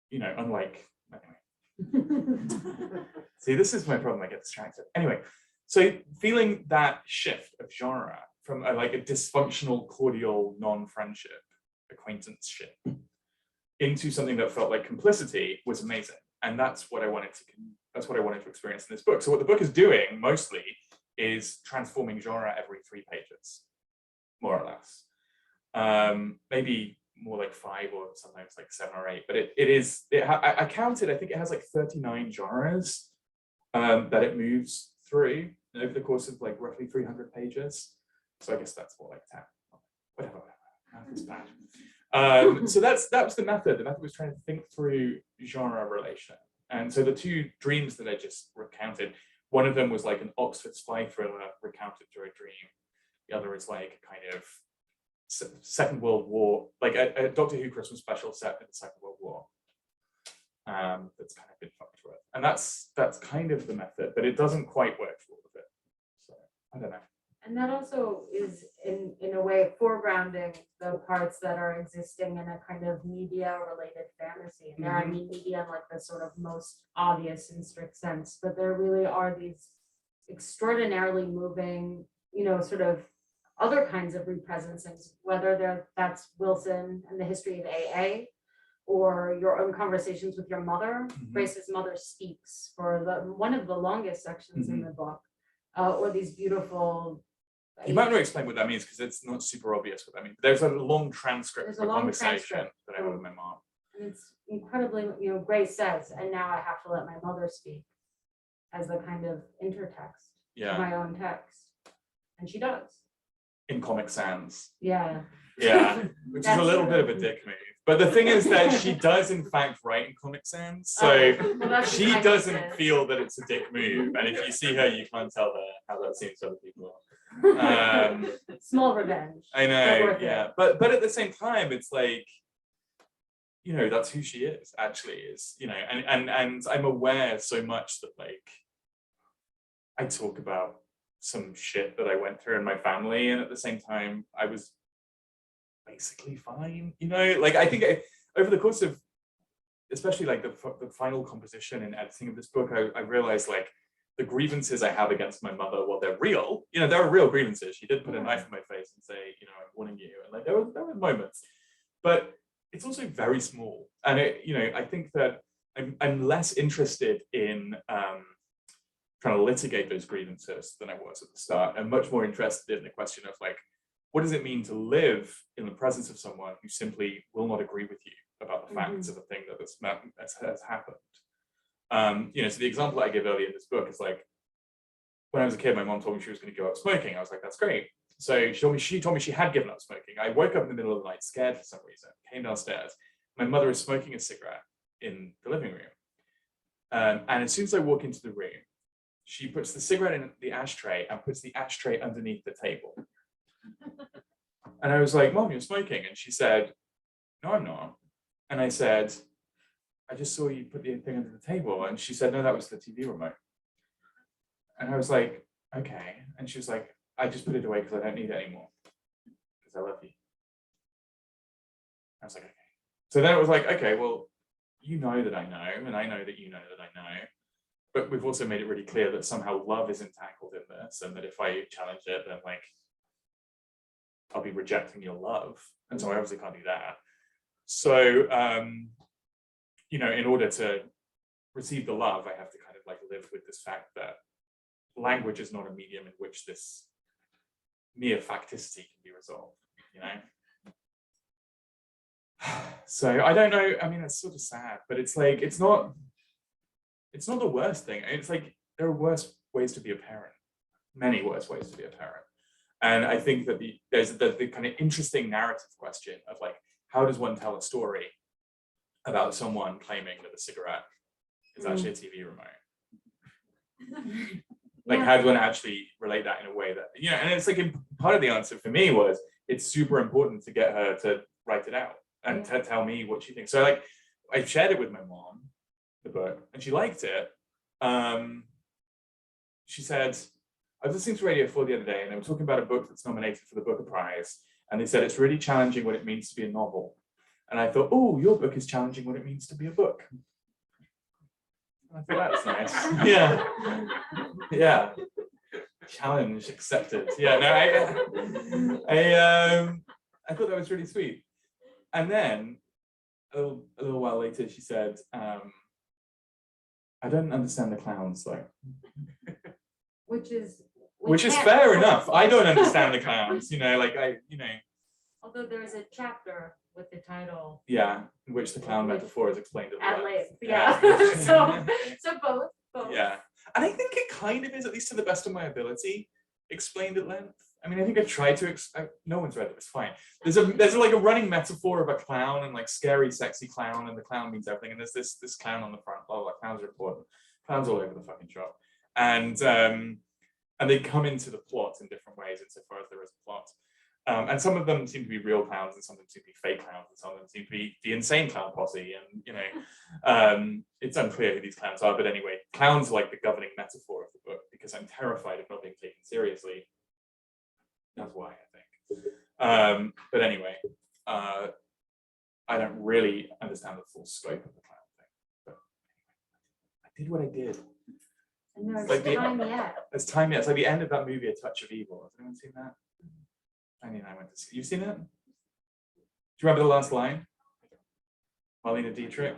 You know, unlike, anyway. See, this is my problem, I get distracted. Anyway, so feeling that shift of genre from like a dysfunctional, cordial, non-friendship, acquaintanceship, into something that felt like complicity was amazing. And that's what I wanted to experience in this book. So what the book is doing mostly is transforming genre every 3 pages, more or less. Maybe more like 5 or sometimes like 7 or 8, but I counted, I think it has like 39 genres that it moves through over the course of like roughly 300 pages. So I guess that's more like 10, whatever, math is bad. So that was the method. The method was trying to think through genre relation. And so the 2 dreams that I just recounted, one of them was like an Oxford spy thriller recounted through a dream. The other is like a kind of Second World War, like a Doctor Who Christmas special set in the Second World War. That's kind of been fucked with. And that's kind of the method, but it doesn't quite work for all of it. So I don't know. And that also is in a way foregrounding the parts that are existing in a kind of media related fantasy. And there, I mean media in like the sort of most obvious and strict sense, but there really are these extraordinarily moving, you know, sort of other kinds of represences, whether that's Wilson and the history of AA, or your own conversations with your mother. Grace's mother speaks for one of the longest sections in the book, or these beautiful. You might want to explain what that means, because it's not super obvious what that means. There's a long transcript of a conversation that I had with my mom. And it's incredibly, you know, Grace says, and now I have to let my mother speak as the kind of intertext to my own text. And she does. In Comic Sans. Yeah. Yeah, which is a little bit of a dick move. But the thing is that she does in fact write in Comic Sans, so she doesn't feel that it's a dick move. And if you see her, you can't tell her how that seems to other people. Small revenge. I know, yeah. But at the same time, it's like, you know, that's who she is, actually, is, you know, and I'm aware so much that like I talk about some shit that I went through in my family, and at the same time I was basically fine, you know. Like I think over the course of especially like the final composition and editing of this book, I realized like the grievances I have against my mother, well, they're real, you know, there are real grievances. She did put a knife in my face and say, you know, I'm warning you, and like there were moments, but it's also very small. And it, you know, I think that I'm less interested in trying to litigate those grievances than I was at the start. I'm much more interested in the question of like, what does it mean to live in the presence of someone who simply will not agree with you about the facts of a thing that has happened? You know, so the example I give earlier in this book is like, when I was a kid, my mom told me she was going to give up smoking. I was like, that's great. So she told me she had given up smoking. I woke up in the middle of the night, scared for some reason, came downstairs. My mother is smoking a cigarette in the living room. And as soon as I walk into the room, she puts the cigarette in the ashtray and puts the ashtray underneath the table. And I was like, Mom, you're smoking. And she said, no, I'm not. And I said, I just saw you put the thing under the table. And she said, no, that was the TV remote. And I was like, okay. And she was like, I just put it away because I don't need it anymore, because I love you. I was like, okay. So then it was like, okay, well, you know that I know, and I know that you know that I know. But we've also made it really clear that somehow love is entangled in this, and that if I challenge it, then like I'll be rejecting your love, and so I obviously can't do that. So you know, in order to receive the love, I have to kind of like live with this fact that language is not a medium in which this mere facticity can be resolved, you know. So I don't know. I mean, it's sort of sad, but it's like it's not the worst thing. It's like there are worse ways to be a parent, many worse ways to be a parent. And I think that there's the kind of interesting narrative question of like, how does one tell a story about someone claiming that a cigarette is actually a TV remote. Like, how do one actually relate that in a way that, you know, and it's like part of the answer for me was it's super important to get her to write it out and to tell me what she thinks. So like I shared it with my mom, the book, and she liked it. She said, I was listening to Radio 4 the other day and they were talking about a book that's nominated for the Booker Prize. And they said it's really challenging what it means to be a novel. And I thought, oh, your book is challenging what it means to be a book. I thought that's nice. Yeah. Yeah. Challenge accepted. Yeah, no, I thought that was really sweet. And then a little while later, she said, I don't understand the clowns though. Which is Fair enough. I don't understand the clowns, you know, like although there is a chapter with the title. Yeah, in which the clown metaphor is explained At length. length, yeah. so both. Yeah, and I think it kind of is, at least to the best of my ability, explained at length. I mean, I think I've tried to. No one's read it. It's fine. There's like a running metaphor of a clown and like scary, sexy clown, and the clown means everything. And there's this clown on the front. Blah, blah, blah. Clowns are important. Clowns all over the fucking shop, and they come into the plot in different ways insofar as there is a plot. And some of them seem to be real clowns, and some of them seem to be fake clowns, and some of them seem to be the insane clown posse. And you know, it's unclear who these clowns are. But anyway, clowns are like the governing metaphor of the book because I'm terrified of not being taken seriously. That's why, I think. But anyway, I don't really understand the full scope of the clown thing. But I did what I did. And there's Like time yet. There's time yet. It's like the end of that movie, A Touch of Evil. Has anyone seen that? I mean, I went to see. You've seen it? Do you remember the last line? Marlene Dietrich.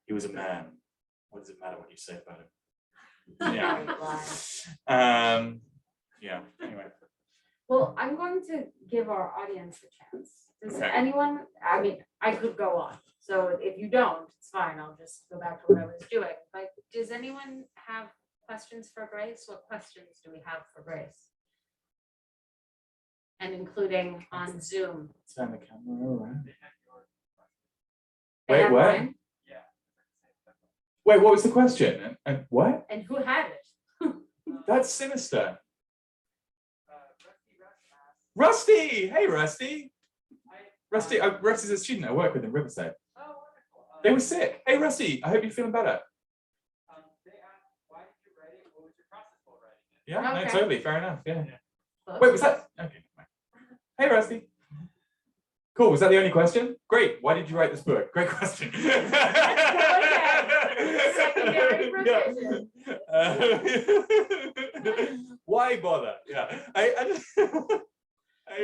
He was a man. What does it matter what you say about him? Yeah. Yeah. Anyway. Well, I'm going to give our audience a chance. Does anyone, I mean, I could go on. So if you don't, it's fine. I'll just go back to what I was doing. But does anyone have questions for Grace? What questions do we have for Grace? And including on Zoom. Turn the camera around. They Wait, have what? mine? Wait, what was the question? And what? And who had it? That's sinister. Rusty! Hey, Rusty! Rusty's a student I work with in Riverside. Oh, wonderful. They were sick. Hey, Rusty, I hope you're feeling better. They asked, why did you write it? What was your process for writing it? Yeah, no, Okay. totally. Fair enough. Yeah. Close. Wait, was that? Okay. Hey, Rusty. Cool. Was that the only question? Great. Why did you write this book? Great question. Secondary revision. Why bother? Yeah. I just.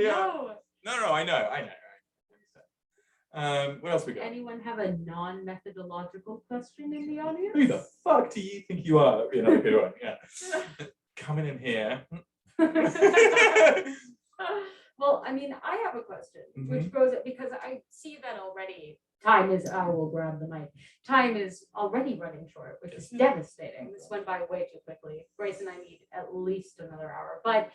No. No, I know. What else we got? Anyone have a non-methodological question in the audience? Who the fuck do you think you are? That'd be another good one. Yeah. Coming in here. Well, I mean, I have a question, Mm-hmm. which goes because I see that already. I will grab the mic. Time is already running short, which is devastating. This went by way too quickly. Grace and I need at least another hour. But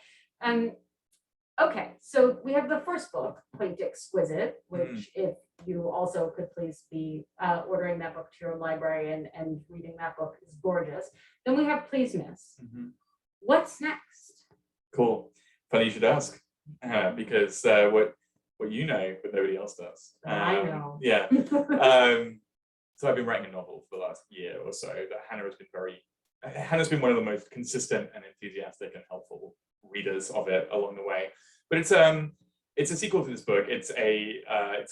okay, so we have the first book, Quaint Exquisite, which if you also could please be ordering that book to your library and reading that book is gorgeous. Then we have Please Miss. What's next? Cool. Funny you should ask. Because what you know, but nobody else does. I know. Yeah. So I've been writing a novel for the last year or so that Hannah's been one of the most consistent and enthusiastic and helpful readers of it along the way. But it's a sequel to this book. It's a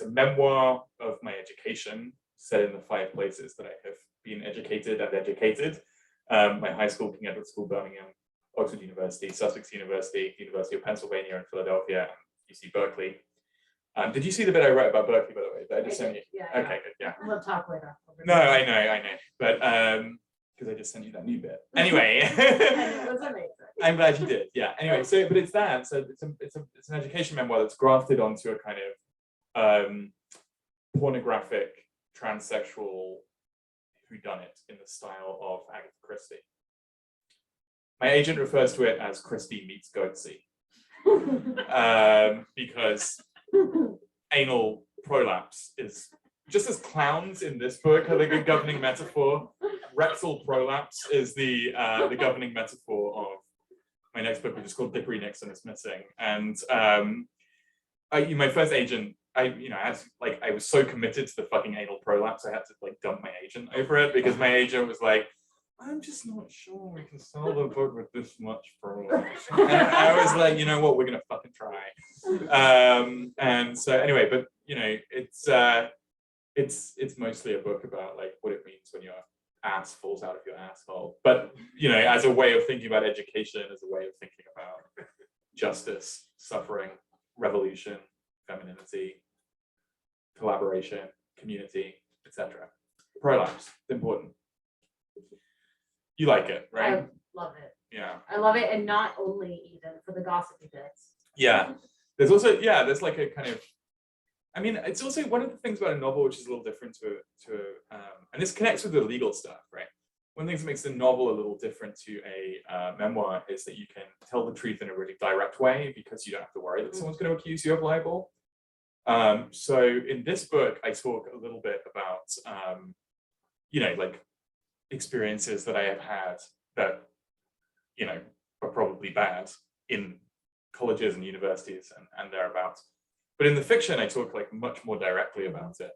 memoir of my education set in the 5 places that I have been educated and educated. My high school, King Edward School, Birmingham, Oxford University, Sussex University, University of Pennsylvania and Philadelphia, and UC Berkeley. Did you see the bit I wrote about Berkeley, by the way? Did I just send you? Yeah. Okay, good, yeah. We'll talk later. No, I know. But because I just sent you that new bit. Anyway. And it was amazing. I'm glad you did. Yeah. Anyway, so but it's that. So it's an education memoir that's grafted onto a kind of pornographic transsexual whodunit in the style of Agatha Christie. My agent refers to it as Christie meets Goatsy. Because anal prolapse is just as clowns in this book are the good governing metaphor, rectal prolapse is the governing metaphor of my next book, which is called Dickory Nixon is Missing. And my first agent, I was so committed to the fucking anal prolapse, I had to like dump my agent over it because my agent was like, I'm just not sure we can sell the book with this much prolapse. And I was like, you know what, we're gonna fucking try. And so anyway, but you know, it's mostly a book about like what it means when your ass falls out of your asshole. But you know, as a way of thinking about education, as a way of thinking about justice, suffering, revolution, femininity, collaboration, community, etc. Prolapse, important. You like it, right? I love it. Yeah. I love it, and not only even for the gossipy bits. Yeah. There's also, yeah, there's like a kind of, I mean, it's also one of the things about a novel which is a little different and this connects with the legal stuff, right? One of the things that makes the novel a little different to a memoir is that you can tell the truth in a really direct way because you don't have to worry that someone's going to accuse you of libel. So in this book, I talk a little bit about, you know, like experiences that I have had that, you know, are probably bad in colleges and universities and thereabouts. But in the fiction, I talk like much more directly about it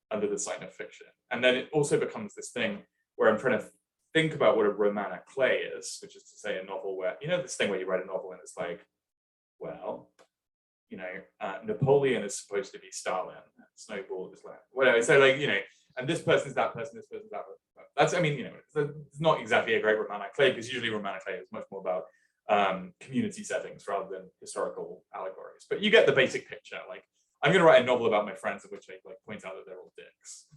under the sign of fiction. And then it also becomes this thing where I'm trying to think about what a romantic play is, which is to say a novel where, you know, this thing where you write a novel and it's like, well, you know, Napoleon is supposed to be Stalin, and Snowball is like, whatever. So like, you know, and this person's that person, this person's that person. That's, I mean, you know, it's not exactly a great romantic play because usually romantic play is much more about community settings rather than historical allegories. But you get the basic picture. Like, I'm going to write a novel about my friends in which I like point out that they're all dicks,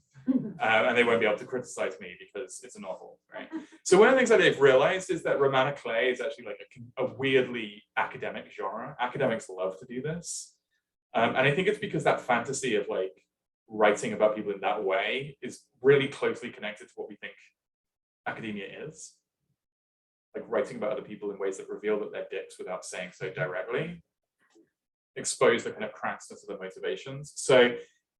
and they won't be able to criticize me because it's a novel, right? So one of the things that I've realized is that romantic play is actually like a weirdly academic genre. Academics love to do this, and I think it's because that fantasy of like writing about people in that way is really closely connected to what we think academia is. Like writing about other people in ways that reveal that they're dicks without saying so directly, expose the kind of crassness of the motivations. So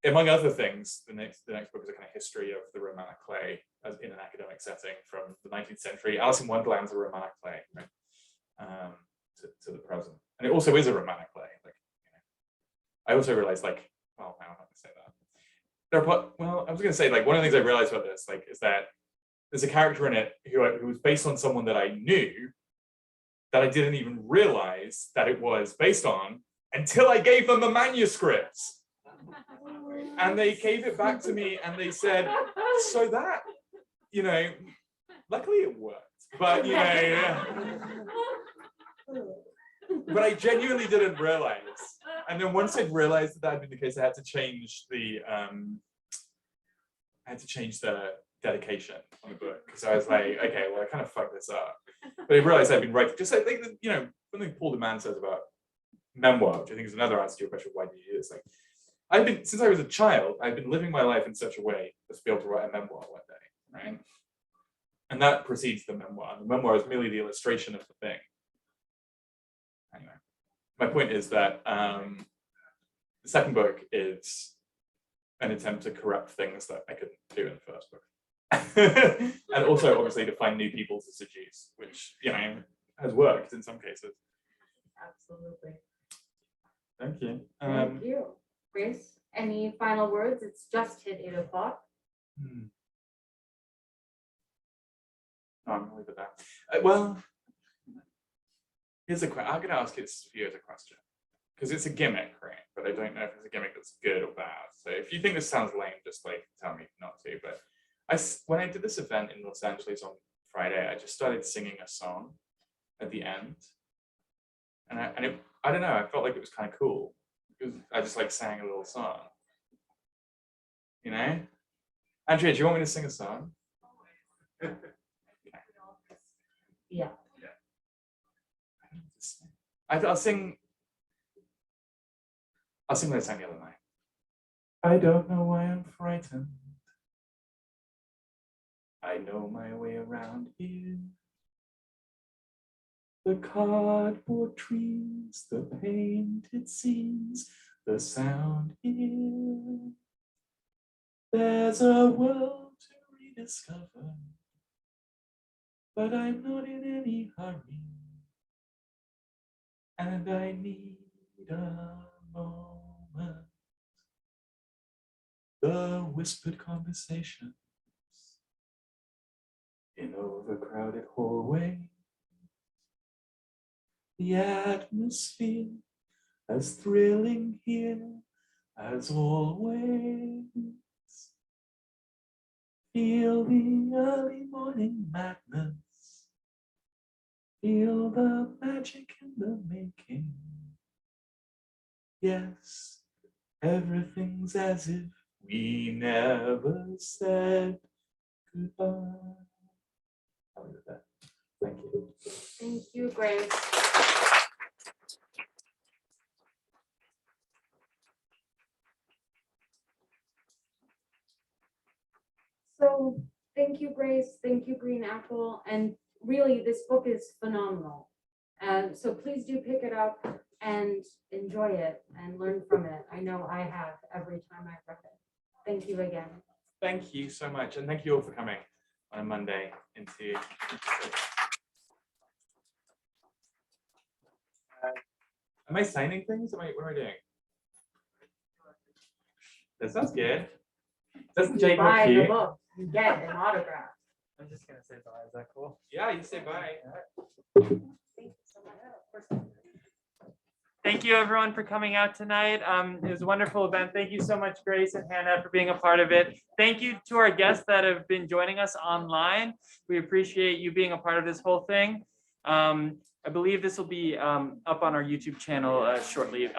among other things, the next book is a kind of history of the romantic play as in an academic setting from the 19th century. Alice in Wonderland's a romantic play, right? To the present. And it also is a romantic play. Like, you know, I also realized like, well, I'm not gonna say that. Well, I was gonna say like one of the things I realized about this like is that there's a character in it who was based on someone that I knew that I didn't even realize that it was based on until I gave them the manuscript. And they gave it back to me and they said, so that, you know, luckily it worked. But, you know, but I genuinely didn't realize. And then once I'd realized that that had been the case, I had to change the dedication on the book because I was like, okay, well, I kind of fucked this up. But I realized I'd been writing, just like, you know, something Paul de Man says about memoir, which I think is another answer to your question, why do you do this? Like, since I was a child, I've been living my life in such a way as to be able to write a memoir one day, right? And that precedes the memoir. The memoir is merely the illustration of the thing. Anyway, my point is that the second book is an attempt to correct things that I couldn't do in the first book. And also, obviously, to find new people to seduce, which, you know, has worked in some cases. Absolutely. Thank you. Thank you. Grace, any final words? It's just hit 8 o'clock. No, I'm gonna leave it there. Well, here's a question. I'm gonna ask it for you as a question because it's a gimmick, right? But I don't know if it's a gimmick that's good or bad. So if you think this sounds lame, just like tell me not to. But when I did this event in Los Angeles on Friday, I just started singing a song at the end, and I don't know. I felt like it was kind of cool. I just like sang a little song, you know. Andrea, do you want me to sing a song? Yeah. I'll sing what I sang the other night. I don't know why I'm frightened. I know my way around here. The cardboard trees, the painted scenes, the sound here. There's a world to rediscover, but I'm not in any hurry, and I need a moment. The whispered conversations in overcrowded hallways, the atmosphere as thrilling here as always. Feel the early morning madness, feel the magic in the making. Yes, everything's as if we never said goodbye. I'll leave it there. Thank you. Thank you, Grace. So thank you, Grace. Thank you, Green Apple. And really, this book is phenomenal. So please do pick it up and enjoy it and learn from it. I know I have every time I've read it. Thank you again. Thank you so much, and thank you all for coming on a Monday into. Am I signing things? What am I doing? That sounds good. Doesn't You Jake look buy the cute? book, you get an autograph. I'm just gonna say bye. Is that cool? Yeah, you say bye. Thank you so much. Of course. Thank you everyone for coming out tonight. It was a wonderful event. Thank you so much, Grace and Hannah, for being a part of it. Thank you to our guests that have been joining us online. We appreciate you being a part of this whole thing. I believe this will be up on our YouTube channel shortly.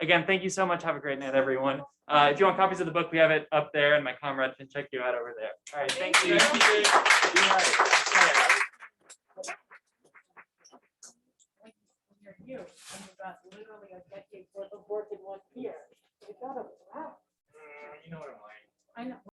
Again, thank you so much. Have a great night, everyone. If you want copies of the book, we have it up there, and my comrade can check you out over there. All right, thank you. You, and you got literally a decade worth of work in 1 year. You gotta, wow. You know what I'm like. I know.